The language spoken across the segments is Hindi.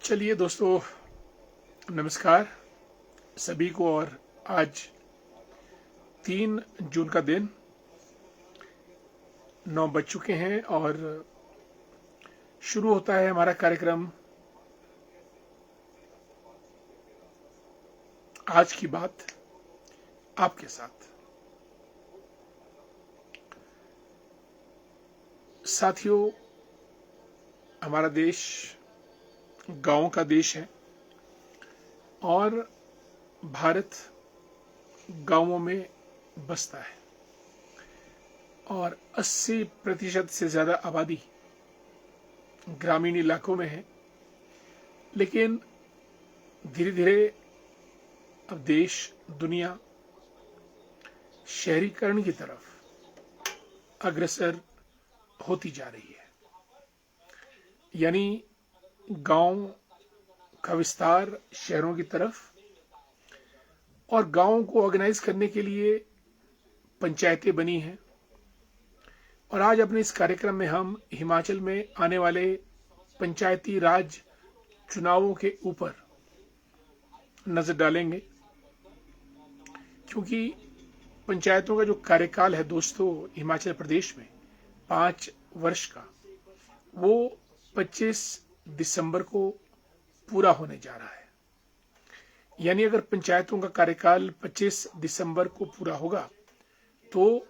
चलिए दोस्तों, नमस्कार सभी को। और आज 3 जून का दिन 9 बज चुके हैं और शुरू होता है हमारा कार्यक्रम आज की बात आपके साथ। साथियों, हमारा देश गांवों का देश है और भारत गांवों में बसता है और 80% से ज़्यादा आबादी ग्रामीण इलाकों में है। लेकिन धीरे धीरे अब देश दुनिया शहरीकरण की तरफ अग्रसर होती जा रही है, यानी गांव का विस्तार शहरों की तरफ। और गांवों को ऑर्गेनाइज करने के लिए पंचायतें बनी हैं। और आज अपने इस कार्यक्रम में हम हिमाचल में आने वाले पंचायती राज चुनावों के ऊपर नजर डालेंगे, क्योंकि पंचायतों का जो कार्यकाल है दोस्तों हिमाचल प्रदेश में 5 वर्ष का, वो 25 दिसंबर को पूरा होने जा रहा है। यानी अगर पंचायतों का कार्यकाल 25 दिसंबर को पूरा होगा तो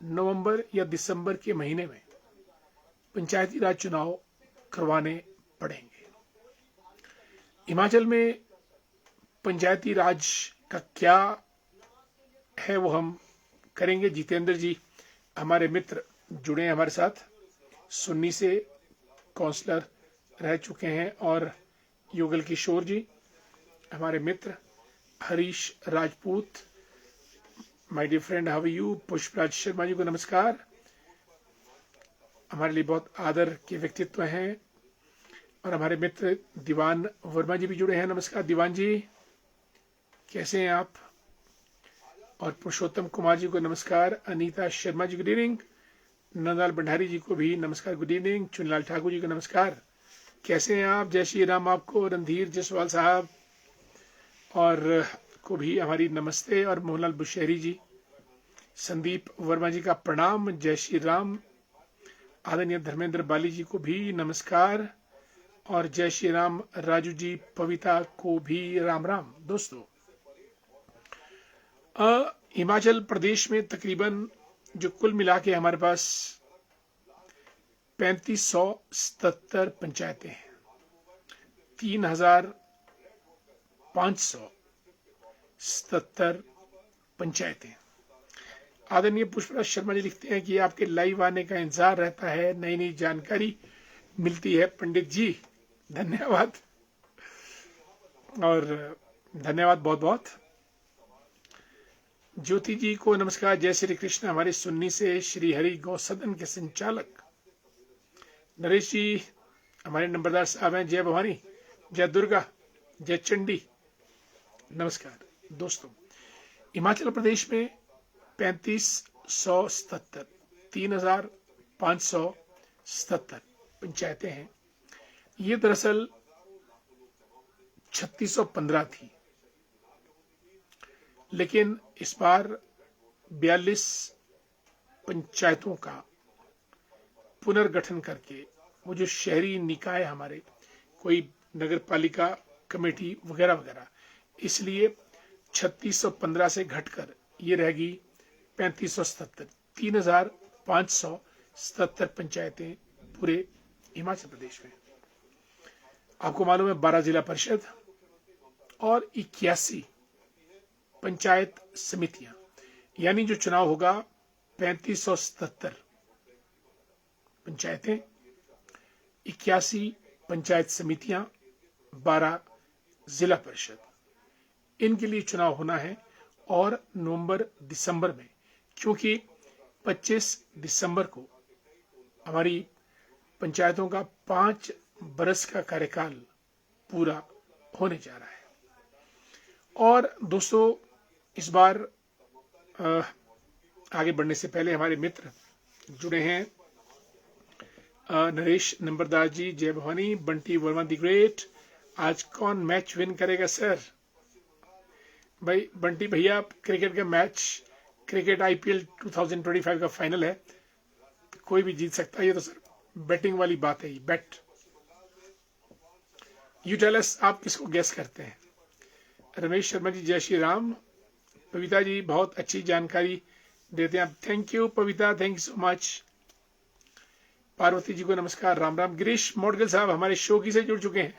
नवंबर या दिसंबर के महीने में पंचायती राज चुनाव करवाने पड़ेंगे। हिमाचल में पंचायती राज का क्या है वो हम करेंगे। जितेंद्र जी हमारे मित्र जुड़े हैं हमारे साथ, सुन्नी से काउंसलर रह चुके हैं, और युगल किशोर जी हमारे मित्र, Harish Rajput, my dear friend how are you, Pushpraj Sharma ji को नमस्कार। हमारे लिए बहुत आदर के व्यक्तित्व हैं। और हमारे मित्र दीवान वर्मा जी भी जुड़े हैं, नमस्कार दीवान जी, कैसे हैं आप। और पुरुषोत्तम कुमार जी को नमस्कार, अनीता शर्मा जी गुड इवनिंग, नंदलाल भंडारी जी को भी नमस्कार गुड इवनिंग, चुनलाल ठाकुर जी को नमस्कार, कैसे हैं आप। जय श्री राम आपको, रणधीर जसवाल साहब और को भी हमारी नमस्ते। और मोहनलाल बुशहरी जी, संदीप वर्मा जी का प्रणाम, जय श्री राम। आदरणीय धर्मेंद्र बाली जी को भी नमस्कार और जय श्री राम। राजू जी, पविता को भी राम राम। दोस्तों, हिमाचल प्रदेश में तकरीबन जो कुल मिला के हमारे पास 3577 पंचायतें हैं, 3577 पंचायतें। आदरणीय पुष्पराज शर्मा जी लिखते हैं कि आपके लाइव आने का इंतजार रहता है, नई नई जानकारी मिलती है पंडित जी, धन्यवाद। और धन्यवाद बहुत बहुत। ज्योति जी को नमस्कार, जय श्री कृष्ण, हमारे सुन्नी से श्री हरि गौ सदन के संचालक। नरेश जी हमारे नंबरदार साहब हैं, जय भवानी, जय दुर्गा, जय चंडी, नमस्कार। दोस्तों, हिमाचल प्रदेश में 3577 पंचायतें हैं। ये दरअसल 3615 थी, लेकिन इस बार 42 पंचायतों का पुनर्गठन करके, वो जो शहरी निकाय हमारे, कोई नगर पालिका कमेटी वगैरह वगैरह, इसलिए 3615 से घटकर ये रहेगी 3577, 3577 पंचायतें पूरे हिमाचल प्रदेश में। आपको मालूम है 12 जिला परिषद और 81 पंचायत समितियां, यानी जो चुनाव होगा 3577 पंचायतें, 81 पंचायत समितियां, 12 जिला परिषद, इनके लिए चुनाव होना है। और नवंबर दिसंबर में, क्योंकि 25 दिसंबर को हमारी पंचायतों का 5 बरस का कार्यकाल पूरा होने जा रहा है। और दोस्तों, इस बार आगे बढ़ने से पहले हमारे मित्र जुड़े हैं, नरेश नंबरदार जी, जय भवानी, बंटी वर्मा दी ग्रेट, आज कौन मैच विन करेगा सर? भाई बंटी भैया, क्रिकेट का मैच, क्रिकेट आईपीएल 2025 का फाइनल है, कोई भी जीत सकता है। ये तो सर बेटिंग वाली बात है, बेट। यू टेल अस, आप किसको गेस करते हैं? रमेश शर्मा जी, जय श्री राम। पविता जी बहुत अच्छी जानकारी देते हैं आप, thank you Pavita, thank you so much. Parvati ji को नमस्कार, राम राम। गिरीश मोडगिल साहब हमारे शो की से जुड़ चुके हैं,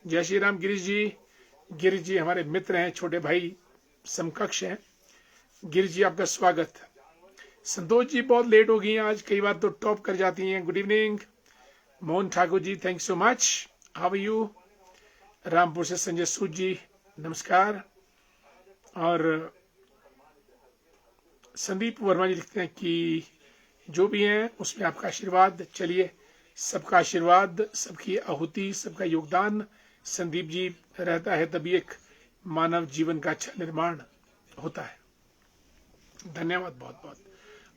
जय श्री राम गिरीश जी। गिरीश जी हमारे मित्र हैं, छोटे भाई समकक्ष हैं। गिरीश जी आपका स्वागत। संतोष जी बहुत लेट हो गई हैं आज, कई बार तो टॉप कर जाती हैं। Good evening. Mohan Thakur ji thank so much, how are you? Rampur से संजय सूद जी नमस्कार। और संदीप वर्मा जी लिखते हैं कि जो भी हैं उसमें आपका आशीर्वाद। चलिए, सबका आशीर्वाद, सबकी आहुति, सबका योगदान संदीप जी रहता है, तभी एक मानव जीवन का अच्छा निर्माण होता है। धन्यवाद बहुत बहुत।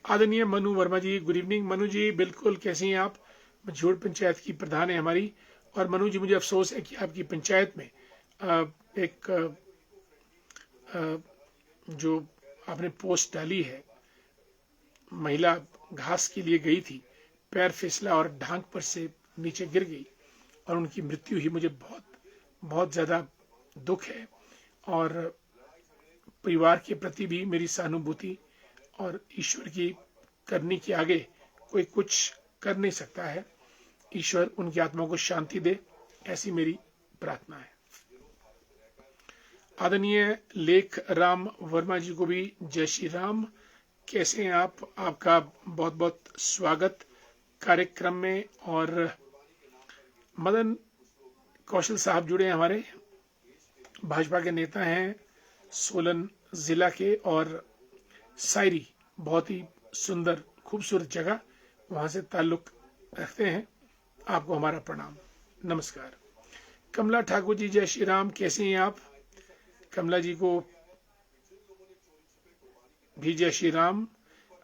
आदरणीय मनु वर्मा जी, गुड इवनिंग। मनु जी बिल्कुल, कैसी हैं आप? मझोड़ पंचायत की प्रधान है हमारी। और मनु जी मुझे अफसोस है कि आपकी पंचायत में एक जो आपने पोस्ट डाली है, महिला घास के लिए गई थी, पैर फिसला और ढांक पर से नीचे गिर गई और उनकी मृत्यु हुई। मुझे बहुत बहुत ज्यादा दुख है और परिवार के प्रति भी मेरी सहानुभूति, और ईश्वर की करनी के आगे कोई कुछ कर नहीं सकता है। ईश्वर उनकी आत्मा को शांति दे, ऐसी मेरी प्रार्थना है। आदरणीय लेख राम वर्मा जी को भी जय श्री राम। कैसे हैं आप? आपका बहुत बहुत स्वागत कार्यक्रम में। और मदन कौशल साहब जुड़े हैं हमारे, भाजपा के नेता हैं, सोलन जिला के, और सायरी बहुत ही सुंदर खूबसूरत जगह, वहां से ताल्लुक रखते हैं। आपको हमारा प्रणाम, नमस्कार। कमला ठाकुर जी जय श्री राम, कैसे हैं आप? कमला जी को भी जय श्री राम।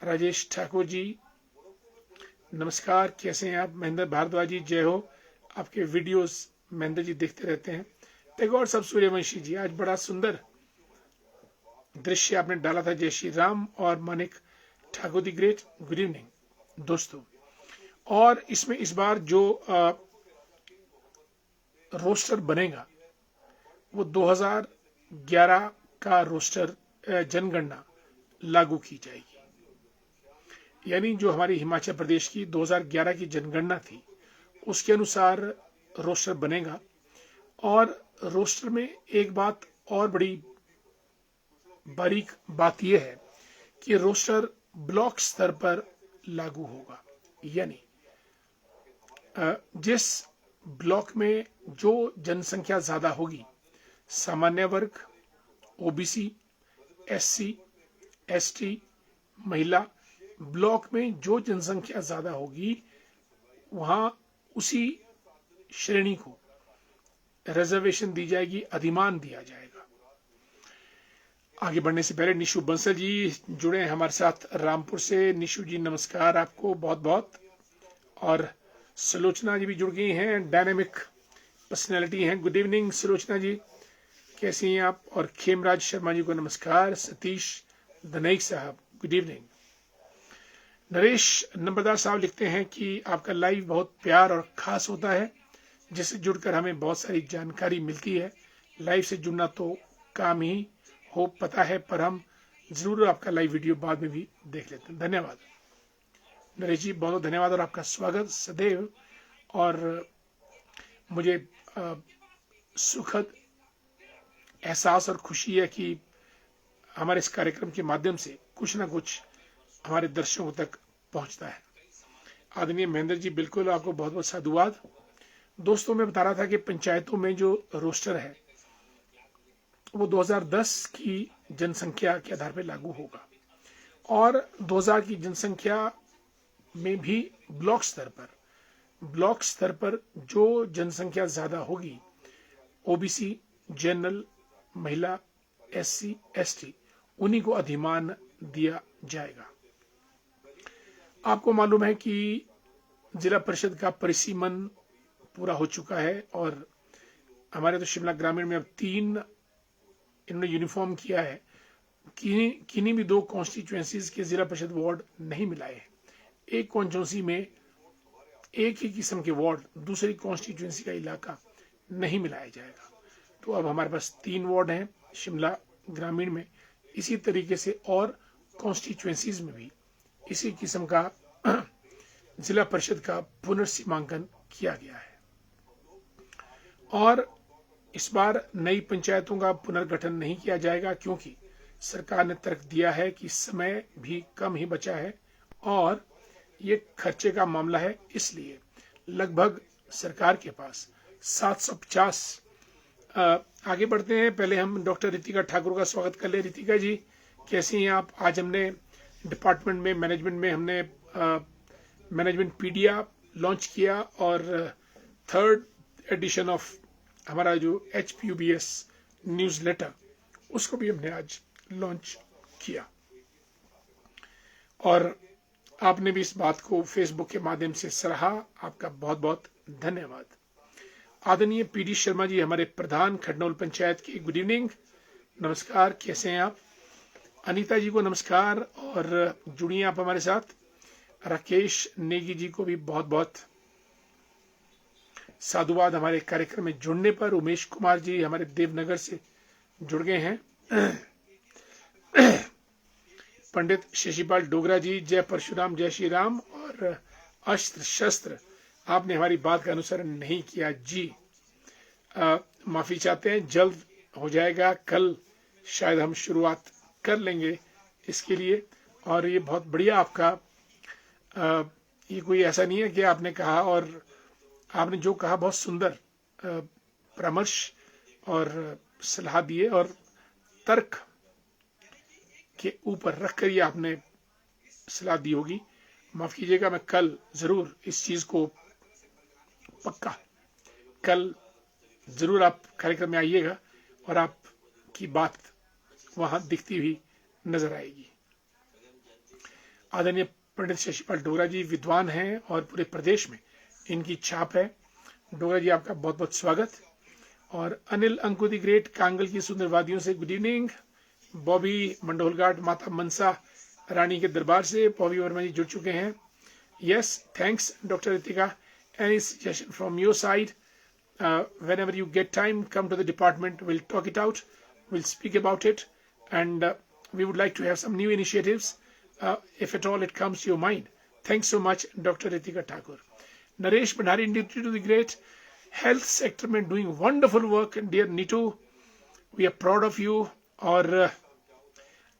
राजेश ठाकुर जी नमस्कार, कैसे हैं आप? महेंद्र भारद्वाज जी जय हो, आपके वीडियोस महेंद्र जी देखते रहते हैं। टैगोर सब सूर्यवंशी जी, आज बड़ा सुंदर दृश्य आपने डाला था, जय श्री राम। और Manik Thakur the great, good evening दोस्तों। और इसमें इस बार जो रोस्टर बनेगा वो 2011 का रोस्टर जनगणना लागू की जाएगी। यानी जो हमारी हिमाचल प्रदेश की 2011 की जनगणना थी उसके अनुसार रोस्टर बनेगा। और रोस्टर में एक बात और बड़ी बारीक बात यह है कि रोस्टर ब्लॉक स्तर पर लागू होगा। यानी जिस ब्लॉक में जो जनसंख्या ज्यादा होगी, सामान्य वर्ग, ओबीसी, एससी, एसटी, महिला, ब्लॉक में जो जनसंख्या ज्यादा होगी वहां उसी श्रेणी को रिजर्वेशन दी जाएगी, अधिमान दिया जाएगा। आगे बढ़ने से पहले निशु बंसल जी जुड़े हैं हमारे साथ रामपुर से। निशु जी नमस्कार आपको बहुत बहुत। और सुलोचना जी भी जुड़ गई हैं, डायनेमिक पर्सनैलिटी हैं। गुड इवनिंग सुलोचना जी, कैसी हैं आप? और खेमराज शर्मा जी को नमस्कार। सतीश धनैक साहब गुड इवनिंग। नरेश नंबरदार साहब लिखते हैं कि आपका लाइव बहुत प्यार और खास होता है, जिससे जुड़कर हमें बहुत सारी जानकारी मिलती है। लाइव से जुड़ना तो काम ही हो पता है, पर हम जरूर आपका लाइव वीडियो बाद में भी देख लेते हैं। धन्यवाद नरेश जी, बहुत बहुत धन्यवाद और आपका स्वागत सदैव। और मुझे सुखद एहसास और खुशी है कि हमारे इस कार्यक्रम के माध्यम से कुछ ना कुछ हमारे दर्शकों तक पहुंचता है। आदरणीय महेंद्र जी बिल्कुल, आपको बहुत बहुत साधुवाद। दोस्तों मैं बता रहा था कि पंचायतों में जो रोस्टर है वो 2010 की जनसंख्या के आधार पर लागू होगा। और 2000 की जनसंख्या में भी ब्लॉक स्तर पर जो जनसंख्या ज्यादा होगी, ओबीसी, जनरल, महिला, एससी, एसटी, उन्हीं को अधिमान दिया जाएगा। आपको मालूम है कि जिला परिषद का परिसीमन पूरा हो चुका है और हमारे तो शिमला ग्रामीण में अब 3 इन्होंने यूनिफॉर्म किया है। किन्हीं भी 2 कॉन्स्टिट्यूएंसीज के जिला परिषद वार्ड नहीं मिलाए हैं। एक कॉन्स्टिट्यूंसी में एक ही किस्म के वार्ड दूसरी कॉन्स्टिट्यूएंसी का इलाका नहीं मिलाया जाएगा। तो अब हमारे पास 3 वार्ड हैं शिमला ग्रामीण में। इसी तरीके से और कॉन्स्टिट्यूएंसीज में भी इसी किस्म का जिला परिषद का पुनर्सीमांकन किया गया है। और इस बार नई पंचायतों का पुनर्गठन नहीं किया जाएगा, क्योंकि सरकार ने तर्क दिया है कि समय भी कम ही बचा है और ये खर्चे का मामला है। इसलिए लगभग सरकार के पास 750। आगे बढ़ते हैं, पहले हम डॉक्टर रितिका ठाकुर का स्वागत कर ले। रितिका जी कैसी हैं आप? आज हमने डिपार्टमेंट में मैनेजमेंट में हमने मैनेजमेंट पीडिया लॉन्च किया और 3rd एडिशन ऑफ हमारा जो HPUBS न्यूज़लेटर उसको भी हमने आज लॉन्च किया और आपने भी इस बात को फेसबुक के माध्यम से सराहा। आपका बहुत बहुत धन्यवाद। आदरणीय PD शर्मा जी हमारे प्रधान खडनौल पंचायत की, गुड इवनिंग, नमस्कार, कैसे हैं आप? अनीता जी को नमस्कार और जुड़िए आप हमारे साथ। राकेश नेगी जी को भी बहुत बहुत साधुवाद हमारे कार्यक्रम में जुड़ने पर। उमेश कुमार जी हमारे देवनगर से जुड़ गए हैं। पंडित शशिपाल डोगरा जी, जय परशुराम जय श्री राम। और अस्त्र शस्त्र, आपने हमारी बात का अनुसरण नहीं किया जी, माफी चाहते हैं, जल्द हो जाएगा, कल शायद हम शुरुआत कर लेंगे इसके लिए। और ये बहुत बढ़िया आपका, ये कोई ऐसा नहीं है कि आपने कहा और आपने जो कहा बहुत सुंदर परामर्श और सलाह दिए और तर्क के ऊपर रखकर ये आपने सलाह दी होगी। माफ कीजिएगा, मैं कल जरूर इस चीज को पक्का, कल जरूर आप कार्यक्रम में आइएगा और आपकी बात वहां दिखती हुई नजर आएगी। आदरणीय पंडित शशिपाल डोगरा जी विद्वान हैं और पूरे प्रदेश में इनकी छाप है। डोगरा जी आपका बहुत बहुत स्वागत। और Anil Anku the great Kangal की सुंदर वादियों से गुड इवनिंग। बॉबी मंडोलघाट माता मनसा रानी के दरबार से बॉबी वर्मा जी जुड़ चुके हैं। Yes, thanks doctor Ritika. Any suggestion from your side? Whenever you get time, come to the department, we'll talk it out, we'll speak about it, and we would like to have some new initiatives if at all it comes to your mind. Thanks so much Dr. Ritika Thakur. Naresh Bhandari, Nitu the great, health sector में doing wonderful work, and dear Nitu, we are proud of you. और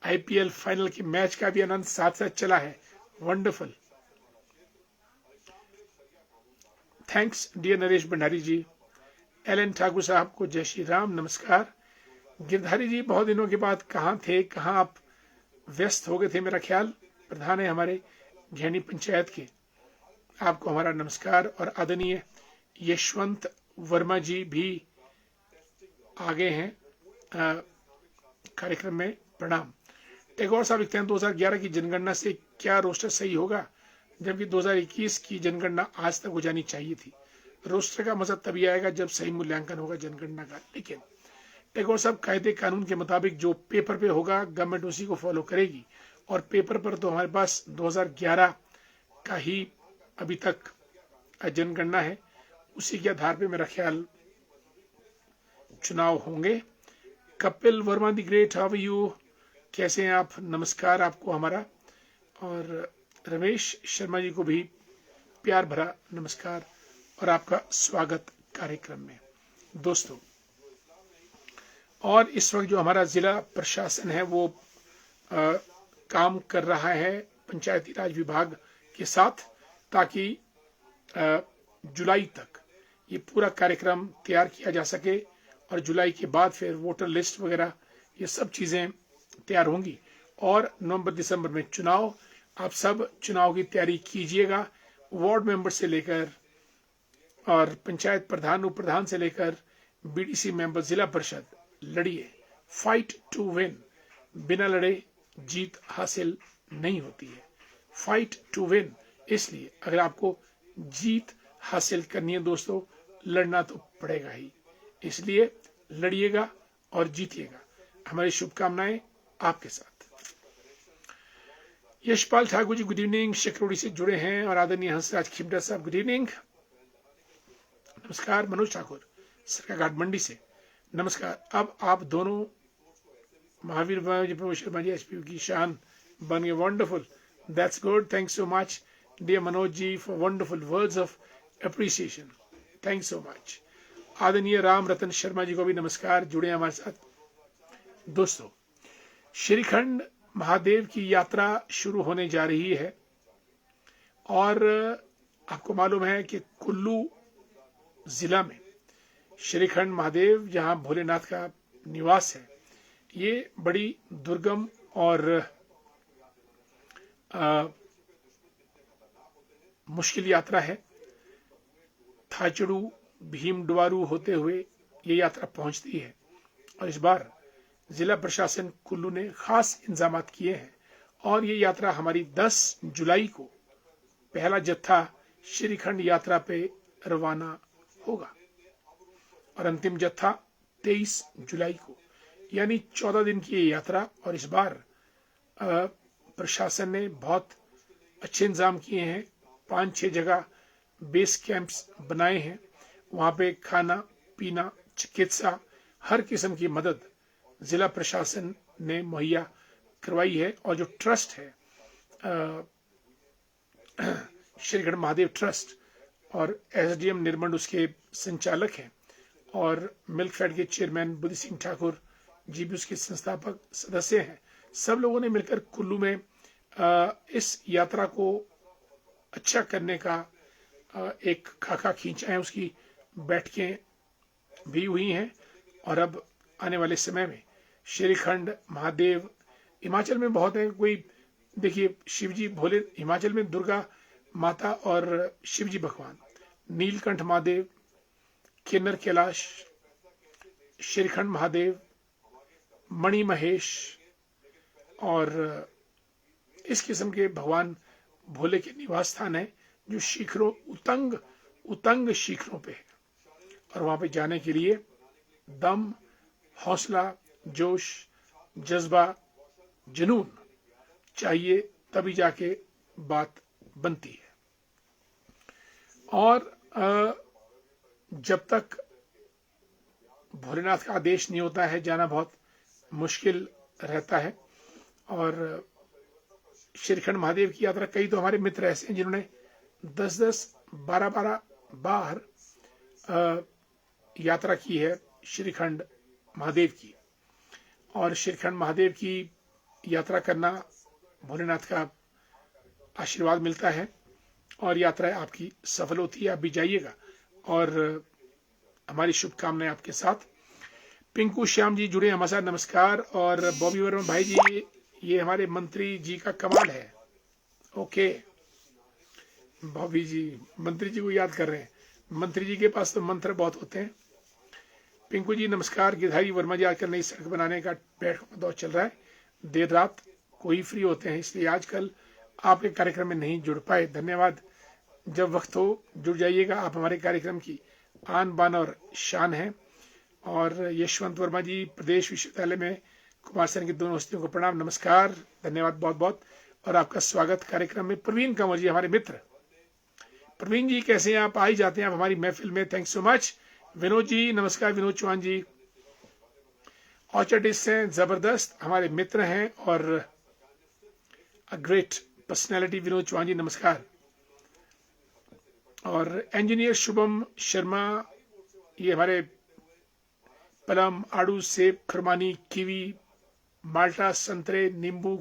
IPL फाइनल के मैच का भी आनंद साथ साथ चला है, wonderful. Thanks dear Naresh Bhandari ji. LN Thakur साहब को जय श्री राम, नमस्कार। गिरधारी जी बहुत दिनों के बाद कहाँ थे, कहाँ आप व्यस्त हो गए थे, मेरा ख्याल प्रधान है हमारे घेनी पंचायत के, आपको हमारा नमस्कार। और आदरणीय यशवंत वर्मा जी भी आगे हैं कार्यक्रम में, प्रणाम। टैगोर साहब लिखते हैं 2011 की जनगणना से क्या रोस्टर सही होगा, जबकि 2021 की जनगणना आज तक हो जानी चाहिए थी। रोस्टर का मजा तभी आएगा जब सही मूल्यांकन होगा जनगणना का। लेकिन टैगोर साहब कायदे कानून के मुताबिक जो पेपर पे होगा गवर्नमेंट उसी को फॉलो करेगी, और पेपर पर तो हमारे पास 2011 का ही अभी तक जनगणना है, उसी के आधार पे मेरा ख्याल चुनाव होंगे। Kapil Verma the great, how are you, कैसे हैं आप, नमस्कार आपको हमारा। और रमेश शर्मा जी को भी प्यार भरा नमस्कार और आपका स्वागत कार्यक्रम में दोस्तों। और इस वक्त जो हमारा जिला प्रशासन है वो काम कर रहा है पंचायती राज विभाग के साथ, ताकि जुलाई तक ये पूरा कार्यक्रम तैयार किया जा सके और जुलाई के बाद फिर वोटर लिस्ट वगैरह ये सब चीजें तैयार होंगी और नवंबर दिसंबर में चुनाव। आप सब चुनाव की तैयारी कीजिएगा, वार्ड मेंबर से लेकर और पंचायत प्रधान उप प्रधान से लेकर BDC मेंबर, जिला परिषद, लड़िए, फाइट टू विन। बिना लड़े जीत हासिल नहीं होती है, फाइट टू विन। इसलिए अगर आपको जीत हासिल करनी है दोस्तों, लड़ना तो पड़ेगा ही। इसलिए लड़िएगा और जीतिएगा। हमारी शुभकामनाएं आपके साथ। यशपाल ठाकुर जी गुड इवनिंग, शेखरोडी से जुड़े हैं। और आदरणीय हंसराज खिमटा साहब गुड इवनिंग, नमस्कार। मनोज ठाकुर सरकाघाट मंडी से नमस्कार। अब आप दोनों महावीर प्रभु शर्मा जी एचपी की शान बन गए। Wonderful, that's good, thanks so much dear Manoj ji for wonderful words of appreciation, thanks so much. आदरणीय राम रतन शर्मा जी को भी नमस्कार, जुड़े हमारे साथ। दोस्तों, श्रीखंड महादेव की यात्रा शुरू होने जा रही है और आपको मालूम है कि कुल्लू जिला में श्रीखंड महादेव जहां भोलेनाथ का निवास है, ये बड़ी दुर्गम और मुश्किल यात्रा है। थाचड़ू भीमडुवारू होते हुए ये यात्रा पहुंचती है और इस बार जिला प्रशासन कुल्लू ने खास इंतजाम किए हैं और ये यात्रा हमारी 10 जुलाई को पहला जत्था श्रीखंड यात्रा पे रवाना होगा और अंतिम जत्था 23 जुलाई को, यानी 14 दिन की ये यात्रा। और इस बार प्रशासन ने बहुत अच्छे इंतजाम किए हैं। 5-6 जगह बेस कैंप्स बनाए हैं, वहां पे खाना पीना चिकित्सा हर किस्म की मदद जिला प्रशासन ने मुहैया करवाई है। और जो ट्रस्ट है श्रीखंड महादेव ट्रस्ट, और एसडीएम निर्मंड उसके संचालक हैं और मिल्कफेड के चेयरमैन बुद्धि सिंह ठाकुर जी भी उसके संस्थापक सदस्य हैं। सब लोगों ने मिलकर कुल्लू में इस यात्रा को अच्छा करने का एक खाका खींचा है, उसकी बैठकें भी हुई हैं। और अब आने वाले समय में श्रीखंड महादेव हिमाचल में बहुत है। कोई देखिए, शिवजी भोले, हिमाचल में दुर्गा माता और शिवजी भगवान, नीलकंठ महादेव, किन्नर कैलाश, श्रीखंड महादेव, मणि महेश और इस किस्म के भगवान भोले के निवास स्थान है जो शिखरों उतंग शिखरों पे है। और वहां पे जाने के लिए दम, हौसला, जोश, जज्बा, जुनून चाहिए, तभी जाके बात बनती है। और जब तक भोलेनाथ का आदेश नहीं होता है, जाना बहुत मुश्किल रहता है। और श्रीखंड महादेव की यात्रा, कई तो हमारे मित्र ऐसे हैं जिन्होंने 10-10, 12-12 बार यात्रा की है श्रीखंड महादेव की। और श्रीखंड महादेव की यात्रा करना भोलेनाथ का आशीर्वाद मिलता है और यात्रा आपकी सफल होती है। आप भी जाइएगा और हमारी शुभकामनाएं आपके साथ। पिंकू श्याम जी जुड़े हमारे साथ, नमस्कार। और बॉबी वर्मा भाई जी, ये हमारे मंत्री जी का कमाल है। ओके, बॉबी जी मंत्री जी को याद कर रहे हैं। मंत्री जी के पास तो मंत्र बहुत होते हैं। पिंकू जी नमस्कार। गिरधारी वर्मा जी, आजकल नई सड़क बनाने का दौर चल रहा है, देर रात कोई फ्री होते हैं, इसलिए आजकल आपके कार्यक्रम में नहीं जुड़ पाए। धन्यवाद, जब वक्त हो जुड़ जाइएगा। आप हमारे कार्यक्रम की आन बान और शान है। और यशवंत वर्मा जी, प्रदेश विश्वविद्यालय में कुमार सेन की दोनों हस्तियों को प्रणाम, नमस्कार, धन्यवाद बहुत बहुत और आपका स्वागत कार्यक्रम में। प्रवीण कंवर जी हमारे मित्र, प्रवीण जी कैसे हैं आप? आ ही जाते हैं आप हमारी महफिल में, thanks so much. Vinod ji नमस्कार, विनोद चौहान जी ऑर्चर्डिस्ट हैं, जबरदस्त हमारे मित्र हैं और a great personality. Vinod Chauhan ji नमस्कार। और इंजीनियर शुभम शर्मा, ये हमारे पलम, आड़ू, सेब, खुरमानी, कीवी, माल्टा, संतरे, नींबू,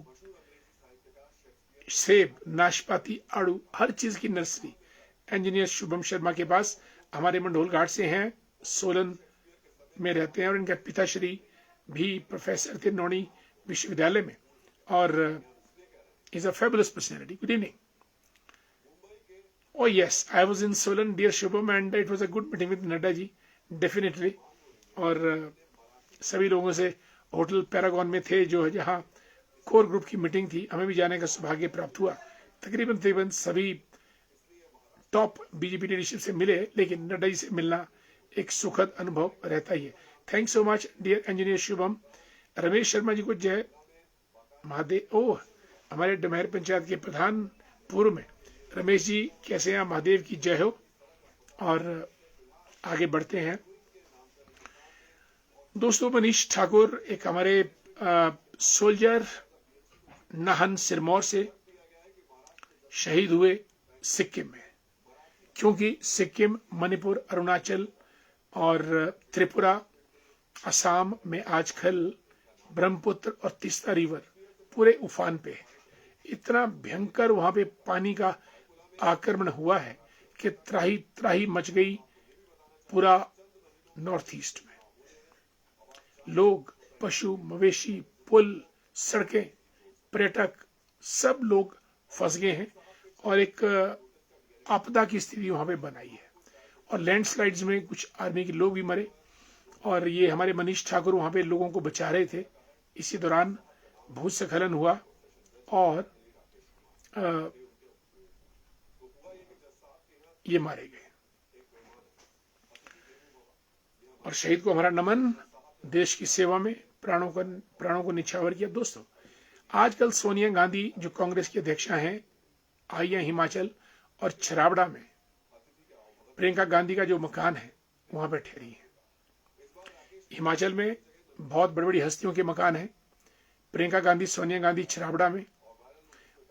सेब, नाशपाती, आड़ू, हर चीज की नर्सरी इंजीनियर शुभम शर्मा के पास। हमारे मंडोल घाट से हैं, सोलन में रहते हैं और इनके पिताश्री भी प्रोफेसर थे नौणी विश्वविद्यालय में और is a fabulous personality. Good evening. Oh yes, I was in Solan, dear Shubham, and it was a good meeting with Nadda ji, definitely। और सभी लोगों से होटल पैरागॉन में थे, जो है जहाँ कोर ग्रुप की मीटिंग थी, हमें भी जाने का सौभाग्य प्राप्त हुआ। तकरीबन सभी टॉप बीजेपी लीडरशिप से मिले, लेकिन नड्डा जी से मिलना एक सुखद अनुभव रहता ही है। Thanks so much dear engineer Shubham. Ramesh Sharma ji को जय महादेव। ओह, हमारे डमहर पंचायत के प्रधान पूर्व में रमेश जी, कैसे हैं? महादेव की जय हो। और आगे बढ़ते हैं दोस्तों। मनीष ठाकुर एक हमारे सोल्जर नाहन सिरमौर से शहीद हुए सिक्किम में, क्योंकि सिक्किम, मणिपुर, अरुणाचल और त्रिपुरा, असम में आजकल ब्रह्मपुत्र और तीस्ता रिवर पूरे उफान पे है। इतना भयंकर वहां पे पानी का आक्रमण हुआ है कि त्राही त्राही मच गई पूरा नॉर्थ ईस्ट में। लोग, पशु, मवेशी, पुल, सड़कें, पर्यटक, सब लोग फंस गए हैं और एक आपदा की स्थिति वहां पे बनाई है। और लैंडस्लाइड्स में कुछ आर्मी के लोग भी मरे। और ये हमारे मनीष ठाकुर वहां पे लोगों को बचा रहे थे। इसी दौरान भूस्खलन हुआ और ये मारे गए। और शहीद को हमारा नमन, देश की सेवा में प्राणों को निछावर किया। दोस्तों, आजकल सोनिया गांधी जो कांग्रेस की अध्यक्षा हैं, आई हैं हिमाचल और छराबड़ा में प्रियंका गांधी का जो मकान है वहां पर ठहरी है। हिमाचल में बहुत बड़ी बड़ी हस्तियों के मकान हैं। प्रियंका गांधी, सोनिया गांधी छराबड़ा में।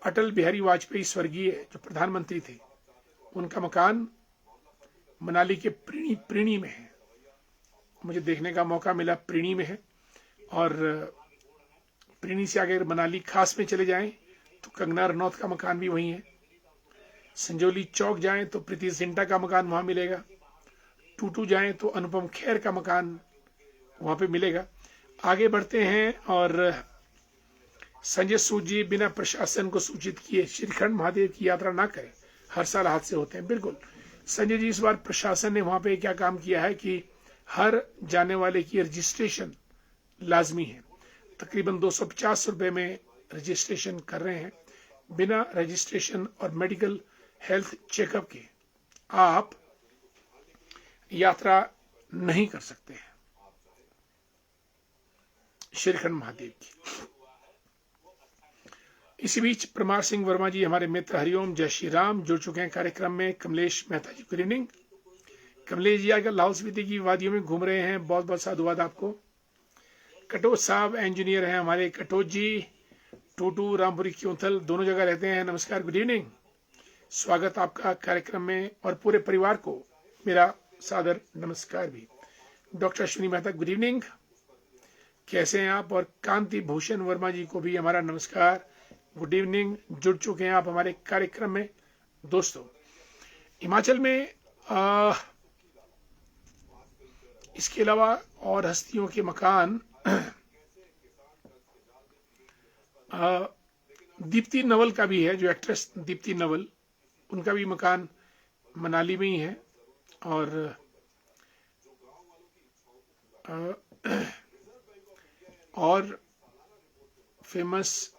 अटल बिहारी वाजपेयी स्वर्गीय जो प्रधानमंत्री थे, उनका मकान मनाली के प्रीणी में है। मुझे देखने का मौका मिला, प्रीणी में है। और प्रीणी से आगे मनाली खास में चले जाएं तो कंगना रनौत का मकान भी वहीं है। संजौली चौक जाएं तो प्रीति जिंटा का मकान वहां मिलेगा। टूटू जाएं तो अनुपम खेर का मकान वहां पे मिलेगा। आगे बढ़ते हैं और संजय सूद जी बिना प्रशासन को सूचित किए श्रीखंड महादेव की यात्रा ना करें, हर साल हादसे होते हैं। बिल्कुल संजय जी, इस बार प्रशासन ने वहां पे क्या काम किया है कि हर जाने वाले की रजिस्ट्रेशन लाजमी है। तकरीबन 250 रुपए में रजिस्ट्रेशन कर रहे हैं। बिना रजिस्ट्रेशन और मेडिकल हेल्थ चेकअप के आप यात्रा नहीं कर सकते हैं श्रीखंड महादेव की। इसी बीच परमार सिंह वर्मा जी, हमारे मित्र, हरिओम, जय श्री राम, जुड़ चुके हैं कार्यक्रम में। कमलेश मेहता जी, गुड इवनिंग। कमलेश जी आजकल लाहौल स्पीति की वादियों में घूम रहे हैं, बहुत बहुत साधुवाद आपको। कटोच साहब इंजीनियर हैं हमारे, कटोच जी, टूटू, रामपुरी, क्योंथल, दोनों जगह रहते हैं। नमस्कार, गुड इवनिंग, स्वागत आपका कार्यक्रम में। और पूरे परिवार को मेरा सादर नमस्कार भी। Doctor Ashwini Mehta, good evening, कैसे हैं आप? और कांति भूषण वर्मा जी को भी हमारा नमस्कार, गुड इवनिंग, जुड़ चुके हैं आप हमारे कार्यक्रम में। दोस्तों, हिमाचल में इसके अलावा और हस्तियों के मकान, दीप्ति नवल का भी है, जो एक्ट्रेस दीप्ति नवल, उनका भी मकान मनाली में ही है। और फेमस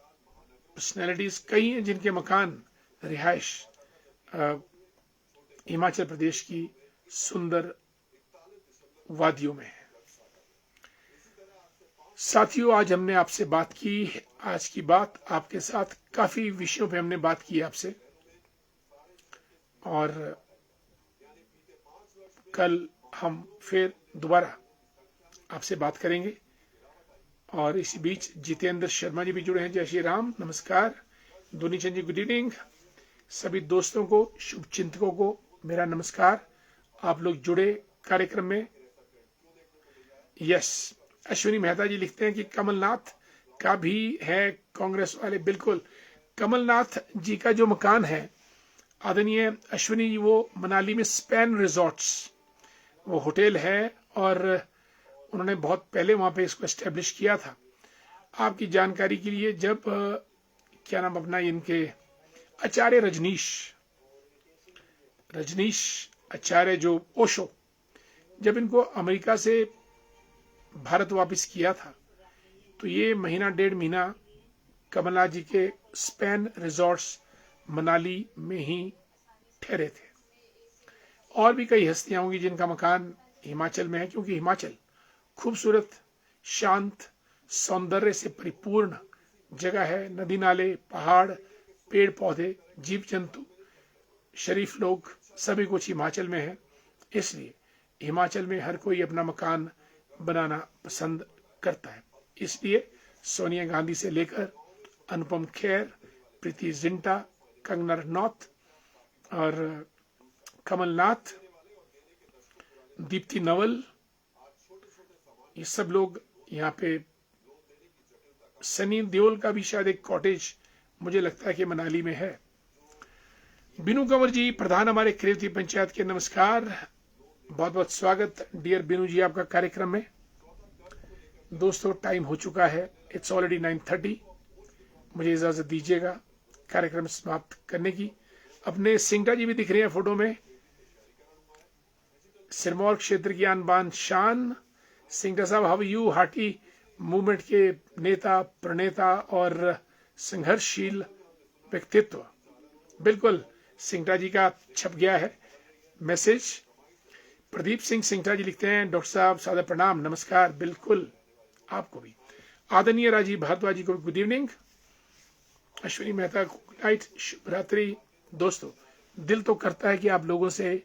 पर्सनैलिटीज कई हैं जिनके मकान, रिहाइश हिमाचल प्रदेश की सुंदर वादियों में है। साथियों, आज हमने आपसे बात की। आज की बात आपके साथ काफी विषयों पे हमने बात की आपसे, और कल हम फिर दोबारा आपसे बात करेंगे। और इसी बीच जितेंद्र शर्मा जी भी जुड़े हैं, जय श्री राम, नमस्कार। Dhoni Chand ji, good evening. सभी दोस्तों को, शुभ चिंतकों को मेरा नमस्कार। आप लोग जुड़े कार्यक्रम में। यस, अश्विनी मेहता जी लिखते हैं कि कमलनाथ का भी है कांग्रेस वाले। बिल्कुल, कमलनाथ जी का जो मकान है आदरणीय अश्विनी जी, वो मनाली में स्पैन रिजॉर्ट्स वो होटल है, और उन्होंने बहुत पहले वहां पे इसको एस्टेब्लिश किया था। आपकी जानकारी के लिए, जब क्या नाम अपना इनके आचार्य रजनीश आचार्य जो ओशो, जब इनको अमेरिका से भारत वापस किया था, तो ये महीना डेढ़ महीना कमलनाथ जी के स्पैन रिजॉर्ट्स मनाली में ही ठहरे थे। और भी कई हस्तियां होंगी जिनका मकान हिमाचल में है, क्योंकि हिमाचल खूबसूरत, शांत, सौंदर्य से परिपूर्ण जगह है। नदी नाले, पहाड़, पेड़ पौधे, जीव जंतु, शरीफ लोग, सभी कुछ हिमाचल में है। इसलिए हिमाचल में हर कोई अपना मकान बनाना पसंद करता है। इसलिए सोनिया गांधी से लेकर अनुपम खेर, प्रीति जिंटा, कंगना रनौत और कमलनाथ, दीप्ति नवल, ये सब लोग यहाँ पे, सनी देओल का भी शायद एक कॉटेज मुझे लगता है कि मनाली में है। बिनू कंवर जी, प्रधान हमारे क्रेवती पंचायत के, नमस्कार, बहुत बहुत स्वागत डियर बिनू जी आपका कार्यक्रम में। दोस्तों टाइम हो चुका है, इट्स ऑलरेडी 9:30। मुझे इजाजत दीजिएगा कार्यक्रम समाप्त करने की। अपने सिंगटा जी भी दिख रहे हैं फोटो में, सिरमौर क्षेत्र की आन बान शान। सिंगटा साहब, हाउ यू? हाटी मूवमेंट के नेता, प्रणेता और संघर्षशील व्यक्तित्व। बिल्कुल, सिंगटा जी का छप गया है मैसेज। प्रदीप सिंह सिंगटा जी लिखते हैं, डॉक्टर साहब सादर प्रणाम, नमस्कार। बिल्कुल, आपको भी। आदरणीय राजीव भारद्वाज जी को good evening. Ashwini Mehta, good night, शुभ रात्रि। दोस्तों, दिल तो करता है कि आप लोगों से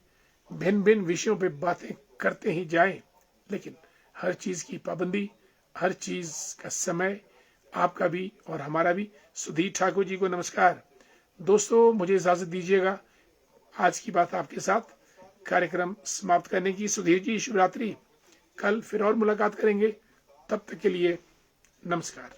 भिन्न भिन्न विषयों पे बातें करते ही जाएं, लेकिन हर चीज की पाबंदी, हर चीज का समय, आपका भी और हमारा भी। सुधीर ठाकुर जी को नमस्कार। दोस्तों, मुझे इजाजत दीजिएगा आज की बात आपके साथ कार्यक्रम समाप्त करने की। सुधीर जी, शुभ रात्रि। कल फिर और मुलाकात करेंगे, तब तक के लिए नमस्कार।